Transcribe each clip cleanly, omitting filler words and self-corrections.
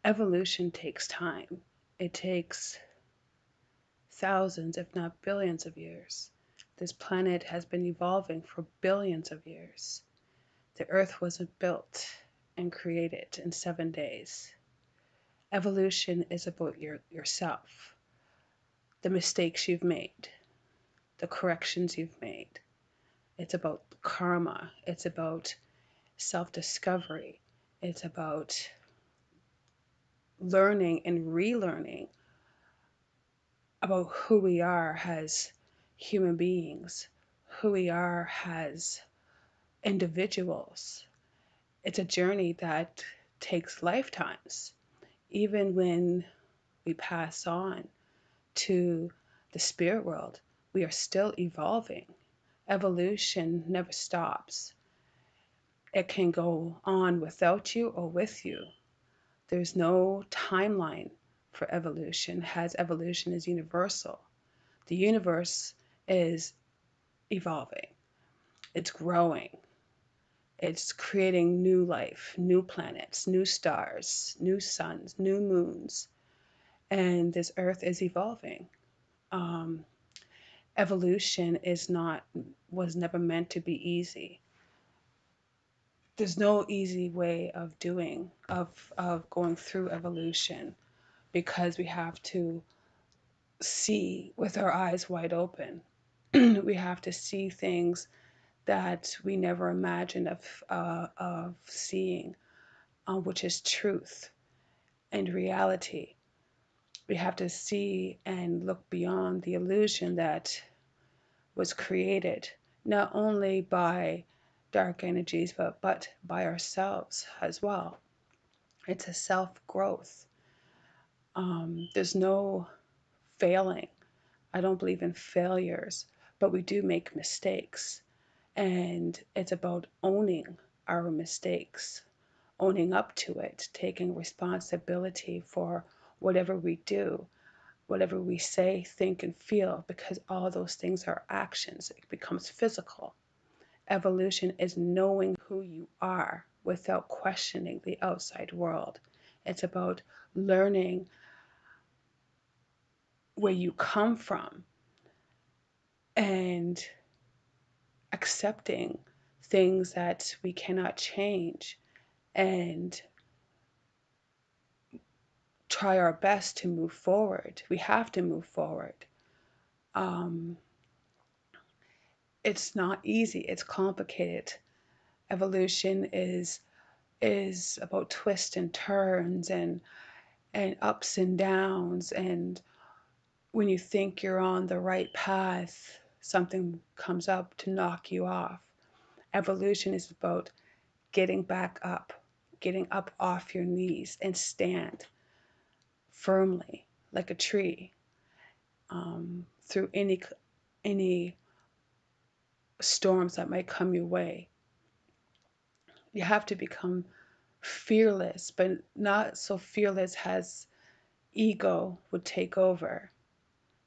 Evolution takes time. It takes thousands, if not billions of years. This planet has been evolving for billions of years. The earth wasn't built and created in 7 days. Evolution is about yourself, the mistakes you've made, the corrections you've made. It's about karma. It's about self discovery. It's about learning and relearning about who we are as human beings, who we are as individuals. It's a journey that takes lifetimes. Even when we pass on to the spirit world, we are still evolving. Evolution never stops. It can go on without you or with you. There's no timeline for evolution, as evolution is universal. The universe is evolving, it's growing, it's creating new life, new planets, new stars, new suns, new moons, and this earth is evolving. Um, Evolution is not was never meant to be easy. There's no easy way of going through evolution because we have to see with our eyes wide open. We have to see things that we never imagined of seeing, which is truth and reality. We have to see and look beyond the illusion that was created not only by dark energies but by ourselves as well. It's a self growth. There's no failing. I don't believe in failures, but we do make mistakes. And it's about owning our mistakes, owning up to it, taking responsibility for whatever we do, whatever we say, think, and feel, because all those things are actions. It becomes physical. Evolution is knowing who you are without questioning the outside world. It's about learning where you come from and accepting things that we cannot change and try our best to move forward. We have to move forward. Um, it's not easy. It's complicated. Evolution is about twists and turns and ups and downs. And when you think you're on the right path, something comes up to knock you off. Evolution is about getting back up, getting up off your knees and stand firmly like a tree through any storms that might come your way. You have to become fearless, but not so fearless as ego would take over,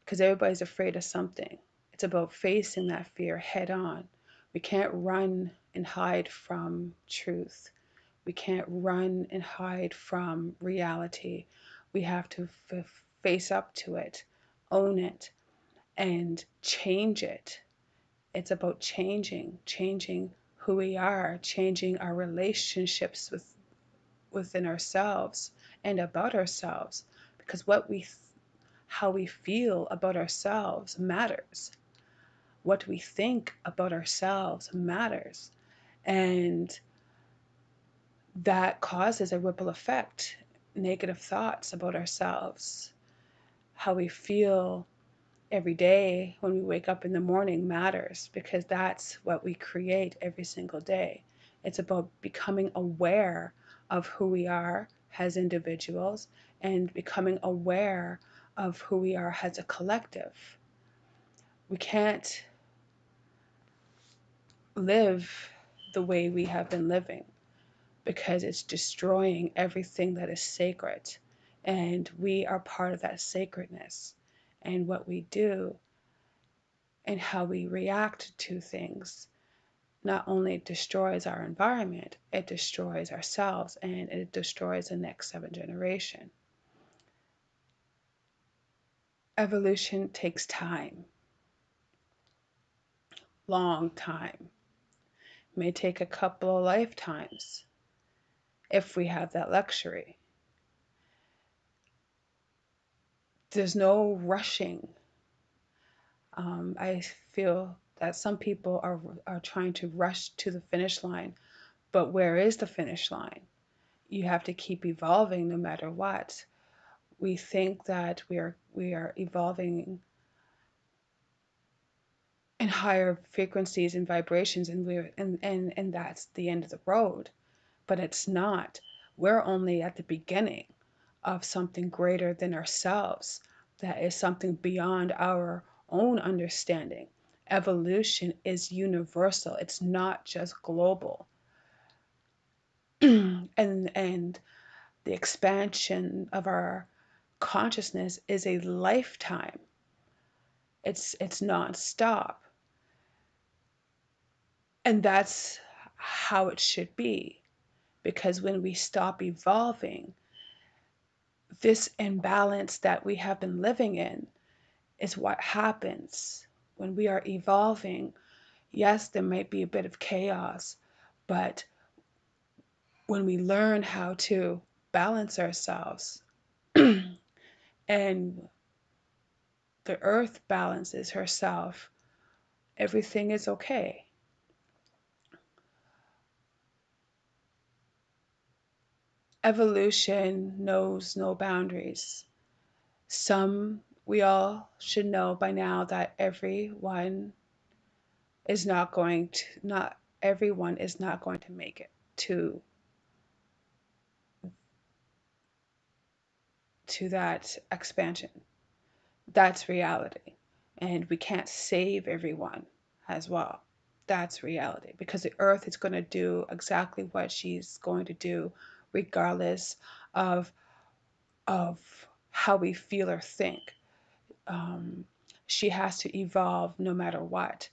because everybody's afraid of something. It's about facing that fear head on. We can't run and hide from truth. We can't run and hide from reality. We have to face up to it, own it, and change it. It's about changing who we are, changing our relationships within ourselves and about ourselves, because how we feel about ourselves matters. What we think about ourselves matters. And that causes a ripple effect. Negative thoughts about ourselves, how we feel every day when we wake up in the morning matters, because that's what we create every single day. It's about becoming aware of who we are as individuals and becoming aware of who we are as a collective. We can't live the way we have been living because it's destroying everything that is sacred. And we are part of that sacredness. And what we do and how we react to things not only destroys our environment, it destroys ourselves and it destroys the next 7 generation. Evolution takes time, long time, may take a couple of lifetimes if we have that luxury. There's no rushing. I feel that some people are trying to rush to the finish line, but where is the finish line? You have to keep evolving no matter what. We think that we are evolving in higher frequencies and vibrations, and that's the end of the road, but it's not. We're only at the beginning of something greater than ourselves, that is something beyond our own understanding. Evolution is universal, it's not just global. And the expansion of our consciousness is a lifetime. It's non-stop. And that's how it should be. Because when we stop evolving, this imbalance that we have been living in is what happens when we are evolving. Yes, there might be a bit of chaos, but when we learn how to balance ourselves and the earth balances herself, everything is okay. Evolution knows no boundaries. We all should know by now that not everyone is not going to make it to that expansion. That's reality. And we can't save everyone as well. That's reality because the earth is going to do exactly what she's going to do regardless of of how we feel or think. Um, she has to evolve no matter what.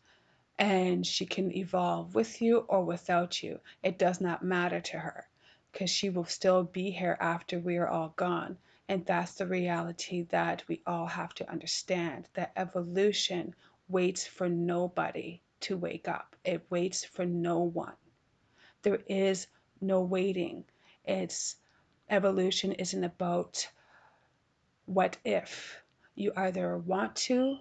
And she can evolve with you or without you. It does not matter to her because she will still be here after we are all gone. And that's the reality that we all have to understand, that evolution waits for nobody to wake up. It waits for no one. There is no waiting. It's Evolution isn't about what if. You either want to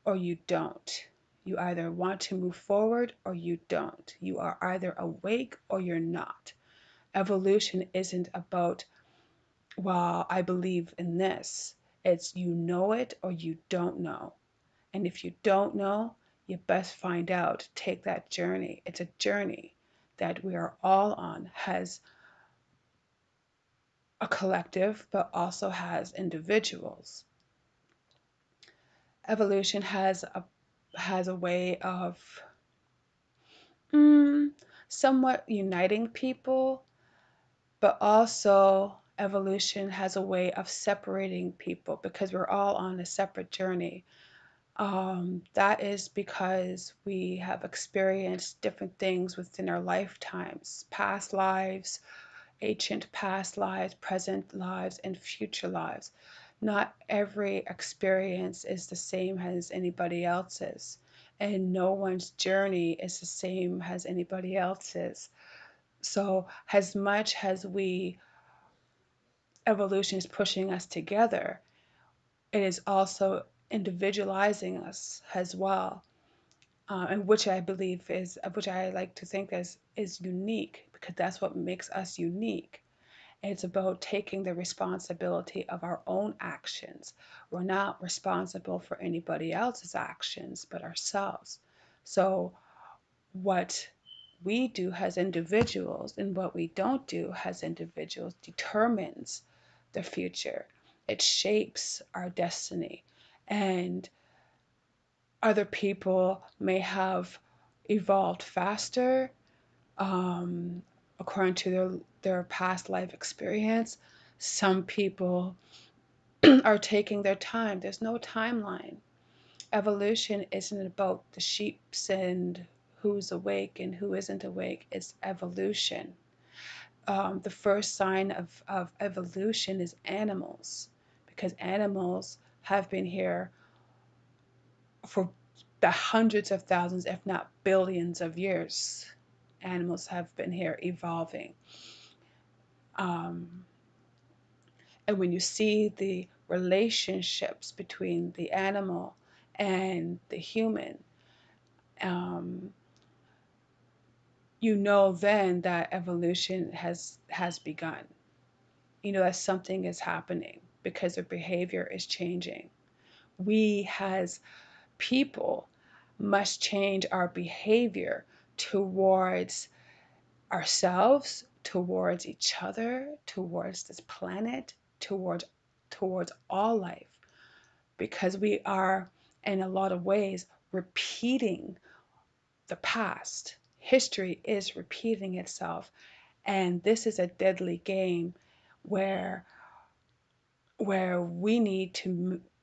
or you don't. You either want to move forward or you don't. You are either awake or you're not. Evolution isn't about, well, I believe in this. It's you know it or you don't know. And if you don't know, you best find out. Take that journey. It's a journey that we are all on, has a collective, but also has individuals. Evolution has a way of mm, somewhat uniting people, but also evolution has a way of separating people because we're all on a separate journey. That is because we have experienced different things within our lifetimes, past lives, ancient past lives, present lives, and future lives. Not every experience is the same as anybody else's, and no one's journey is the same as anybody else's. So, as much as evolution is pushing us together, it is also individualizing us as well, and which I like to think is unique because that's what makes us unique. It's about taking the responsibility of our own actions. We're not responsible for anybody else's actions but ourselves. So, what we do as individuals and what we don't do as individuals determines the future. It shapes our destiny. And other people may have evolved faster um, according to their past life experience. Some people are taking their time. There's no timeline. Evolution isn't about the sheeps and who's awake and who isn't awake. It's evolution. The first sign of evolution is animals, because animals have been here for the hundreds of thousands, if not billions of years. Animals have been here evolving. Um, and when you see the relationships between the animal and the human, um, you know then that evolution has begun. You know that something is happening because their behavior is changing. We as people must change our behavior towards ourselves, towards each other, towards this planet, towards all life, because we are in a lot of ways repeating the past. History is repeating itself, and this is a deadly game where we need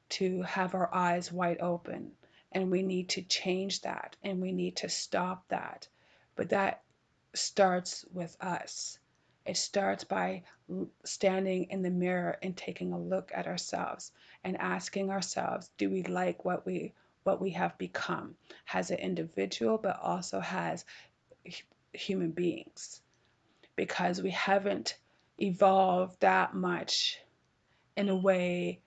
to have our eyes wide open, and we need to change that, and we need to stop that. But that starts with us. It starts by standing in the mirror and taking a look at ourselves and asking ourselves, do we like what we have become as an individual, but also as human beings? Because we haven't evolved that much in a way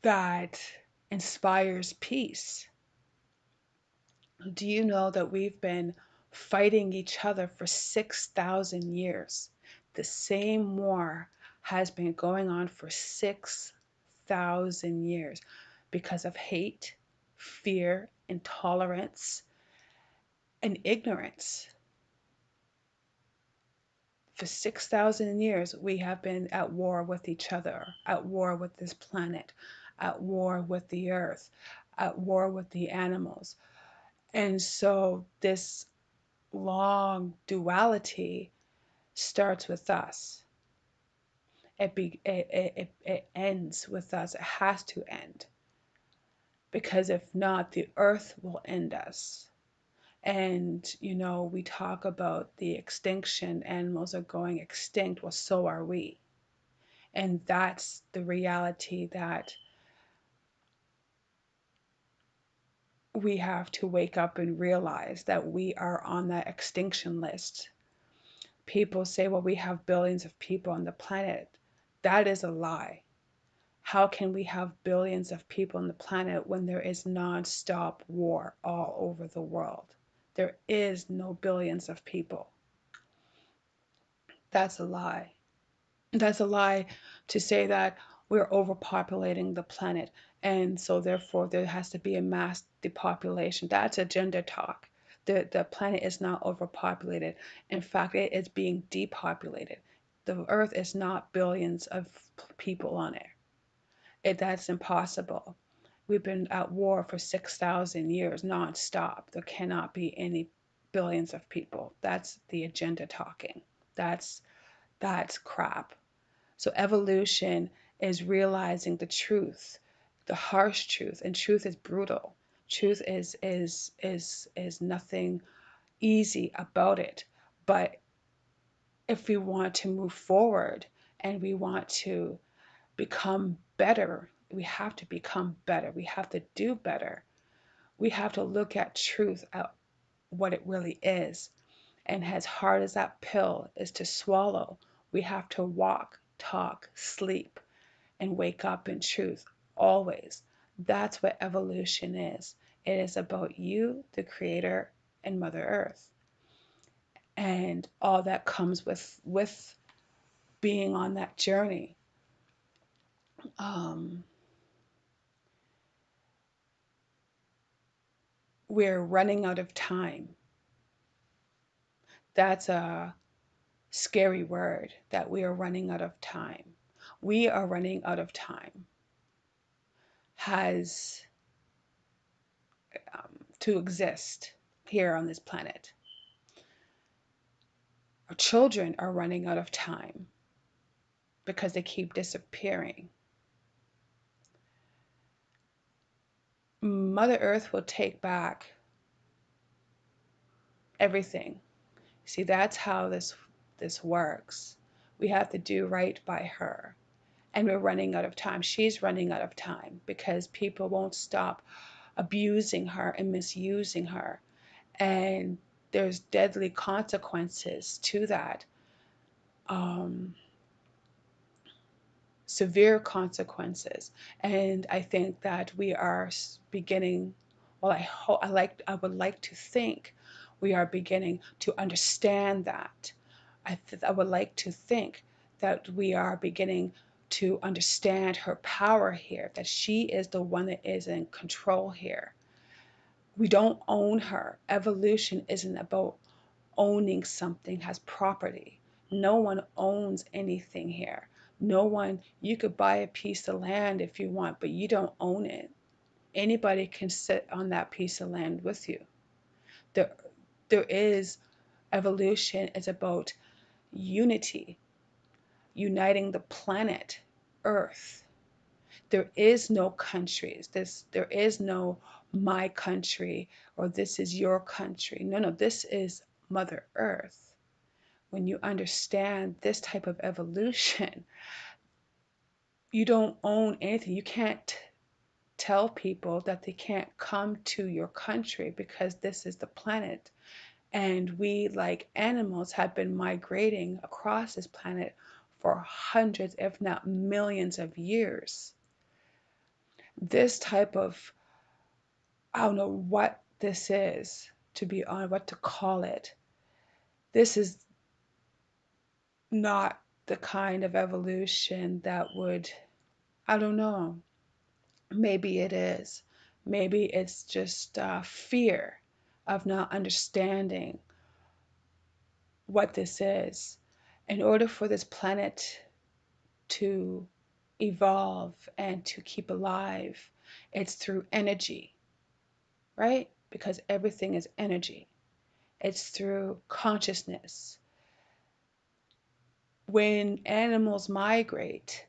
that inspires peace. Do you know that we've been fighting each other for 6,000 years? The same war has been going on for 6,000 years because of hate, fear, intolerance, and ignorance. For 6,000 years, we have been at war with each other, at war with this planet, at war with the earth, at war with the animals. And so this long duality starts with us. It ends with us. It has to end, because if not, the earth will end us. And we talk about the extinction, animals are going extinct. Well, so are we. And that's the reality that we have to wake up and realize, that we are on that extinction list. People say, well, we have billions of people on the planet. That is a lie. How can we have billions of people on the planet when there is non-stop war all over the world? There is no billions of people. That's a lie. That's a lie to say that we're overpopulating the planet, and so therefore there has to be a mass depopulation. That's agenda talk. The planet is not overpopulated. In fact, it is being depopulated. The earth is not billions of people on it. That's impossible. We've been at war for 6,000 years nonstop. There cannot be any billions of people. That's the agenda talking. That's crap. So evolution is realizing the truth, the harsh truth, and truth is brutal. Truth is nothing easy about it. But if we want to move forward and we want to become better, we have to become better. We have to do better. We have to look at truth, at what it really is. And as hard as that pill is to swallow, we have to walk, talk, sleep, and wake up in truth always. That's what evolution is. It is about you, the creator, and Mother Earth. And all that comes with being on that journey. Um, we're running out of time. That's a scary word, that we are running out of time. We are running out of time. Has to exist here on this planet. Our children are running out of time because they keep disappearing. Mother Earth will take back everything. See, that's how this works. We have to do right by her. And we're running out of time. She's running out of time because people won't stop abusing her and misusing her. And there's deadly consequences to that. Um, Severe consequences. And I think that we are beginning, well, I would like to think we are beginning to understand that. I would like to think that we are beginning to understand her power here, that she is the one that is in control here. We don't own her. Evolution isn't about owning something as property. No one owns anything here. No one, you could buy a piece of land if you want, but you don't own it. Anybody can sit on that piece of land with you. There, there is evolution is about unity, uniting the planet Earth. There is no countries. There is no my country or this is your country. No, no, this is Mother Earth. When you understand this type of evolution, you don't own anything. You can't tell people that they can't come to your country because this is the planet. And we, like animals, have been migrating across this planet for hundreds, if not millions of years. This type of, I don't know what this is, to be honest, what to call it. This is not the kind of evolution that would, I don't know. Maybe it is. Maybe it's just fear of not understanding what this is. In order for this planet to evolve and to keep alive, it's through energy, right? Because everything is energy. It's through consciousness. When animals migrate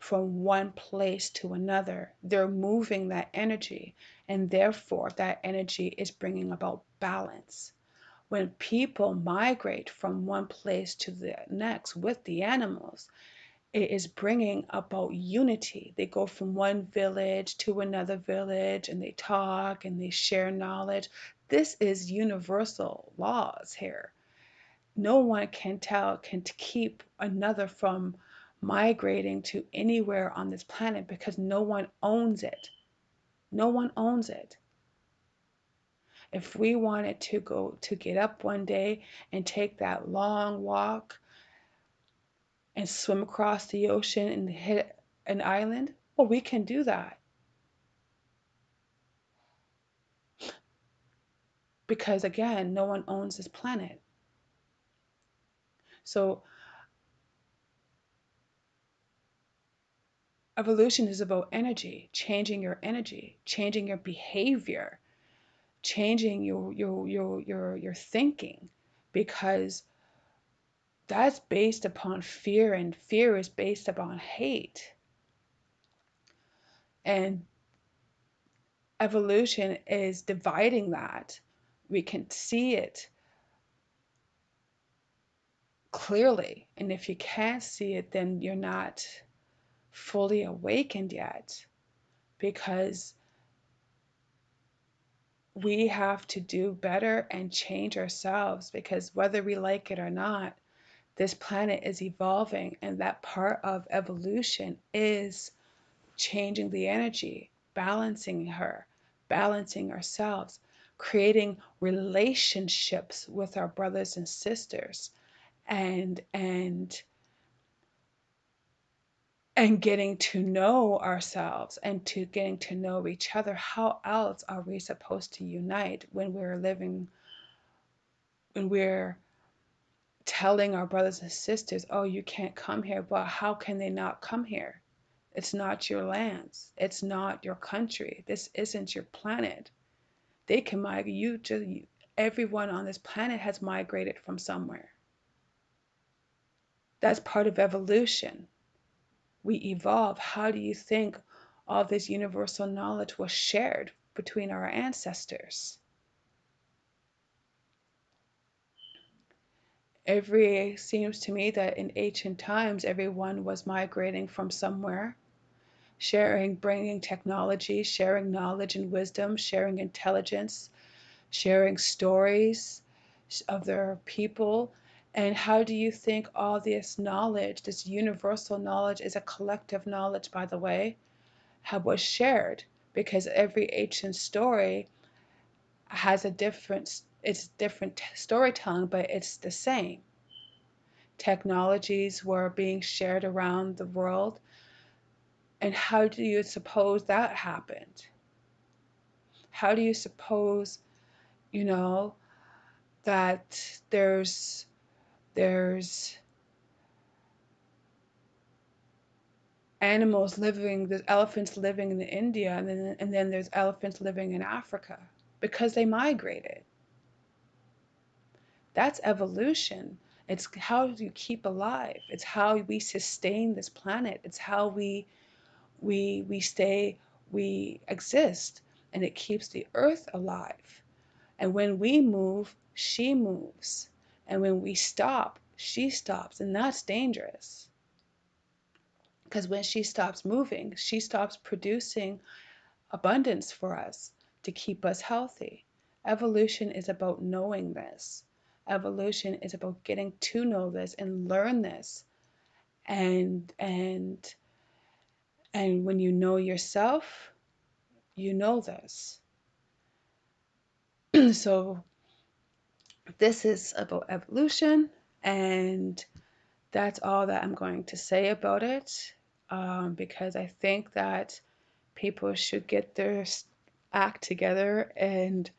from one place to another, they're moving that energy, and therefore that energy is bringing about balance. When people migrate from one place to the next with the animals, it is bringing about unity. They go from one village to another village and they talk and they share knowledge. This is universal laws here. No one can keep another from migrating to anywhere on this planet because no one owns it. No one owns it. If we wanted to get up one day and take that long walk and swim across the ocean and hit an island, well, we can do that because again, no one owns this planet. So evolution is about energy, changing your behavior, changing your thinking, because that's based upon fear, and fear is based upon hate. And evolution is dividing that. We can see it clearly. And if you can't see it, then you're not fully awakened yet, because we have to do better and change ourselves, because whether we like it or not, this planet is evolving, and that part of evolution is changing the energy, balancing her, balancing ourselves, creating relationships with our brothers and sisters, and and getting to know ourselves and to getting to know each other. How else are we supposed to unite when we're living, when we're telling our brothers and sisters, oh, you can't come here? But how can they not come here? It's not your lands. It's not your country. This isn't your planet. They can migrate. Everyone on this planet has migrated from somewhere. That's part of evolution. We evolve. How do you think all this universal knowledge was shared between our ancestors. Every seems to me that in ancient times everyone was migrating from somewhere, sharing, bringing technology, sharing knowledge and wisdom, sharing intelligence, sharing stories of their people. And how do you think all this knowledge, this universal knowledge, is a collective knowledge, by the way, was shared? Because every ancient story has a different, it's different storytelling, but it's the same. Technologies were being shared around the world. And how do you suppose that happened? How do you suppose, you know, that there's animals living, there's elephants living in India, and then there's elephants living in Africa because they migrated. That's evolution. It's how do you keep alive? It's how we sustain this planet. It's how we stay, we exist, and it keeps the earth alive. And when we move, she moves. And when we stop, she stops, and that's dangerous. Because when she stops moving, she stops producing abundance for us to keep us healthy. Evolution is about knowing this. Evolution is about getting to know this and learn this. And and and when you know yourself, you know this. So this is about evolution, and that's all that I'm going to say about it, because I think that people should get their act together and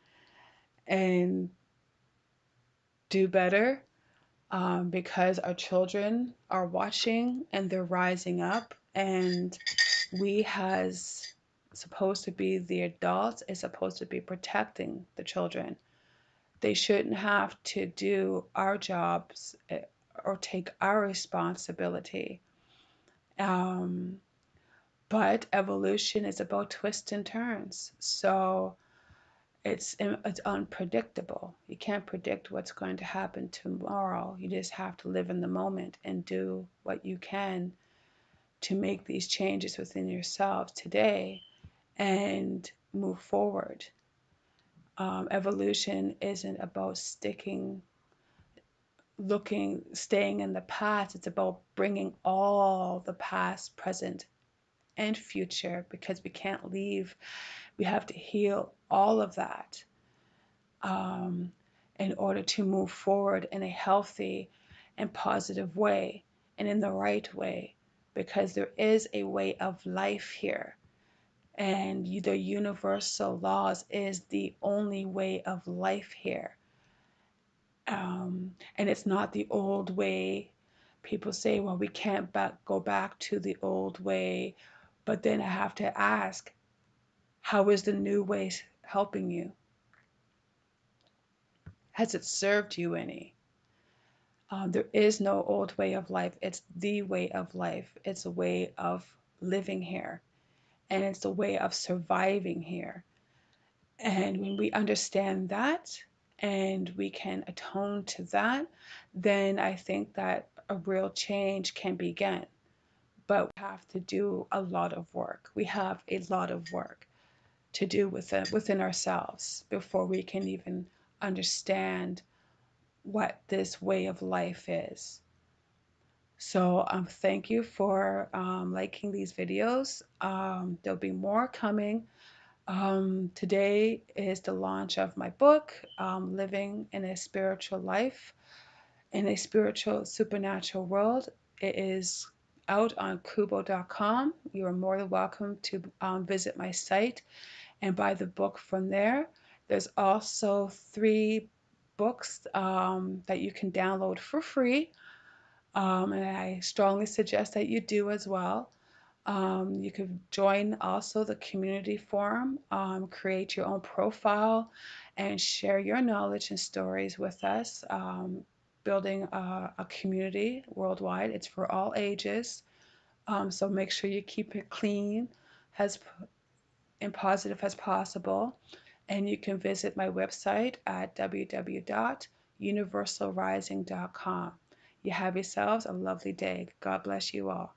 do better, because our children are watching and they're rising up, and we has supposed to be the adults is supposed to be protecting the children. They shouldn't have to do our jobs, or take our responsibility. Um, but evolution is about twists and turns. So it's unpredictable. You can't predict what's going to happen tomorrow. You just have to live in the moment and do what you can to make these changes within yourself today and move forward. Evolution isn't about staying in the past. It's about bringing all the past, present, and future, because we can't leave. We have to heal all of that, um, in order to move forward in a healthy and positive way and in the right way, because there is a way of life here. And the universal laws is the only way of life here. And it's not the old way. People say, well, we can't go back to the old way. But then I have to ask, how is the new way helping you? Has it served you any? There is no old way of life. It's the way of life. It's a way of living here, and it's a way of surviving here. And when we understand that and we can atone to that, then I think that a real change can begin. But we have to do a lot of work. We have a lot of work to do within ourselves before we can even understand what this way of life is. So thank you for liking these videos. There'll be more coming. Today is the launch of my book, Living in a Spiritual Life in a Spiritual Supernatural World. It is out on kubo.com. You are more than welcome to visit my site and buy the book from there. There's also 3 books that you can download for free, and I strongly suggest that you do as well. You could join also the community forum, create your own profile, and share your knowledge and stories with us, building a community worldwide. It's for all ages, so make sure you keep it clean as and positive as possible. And you can visit my website at www.universalrising.com. You have yourselves a lovely day. God bless you all.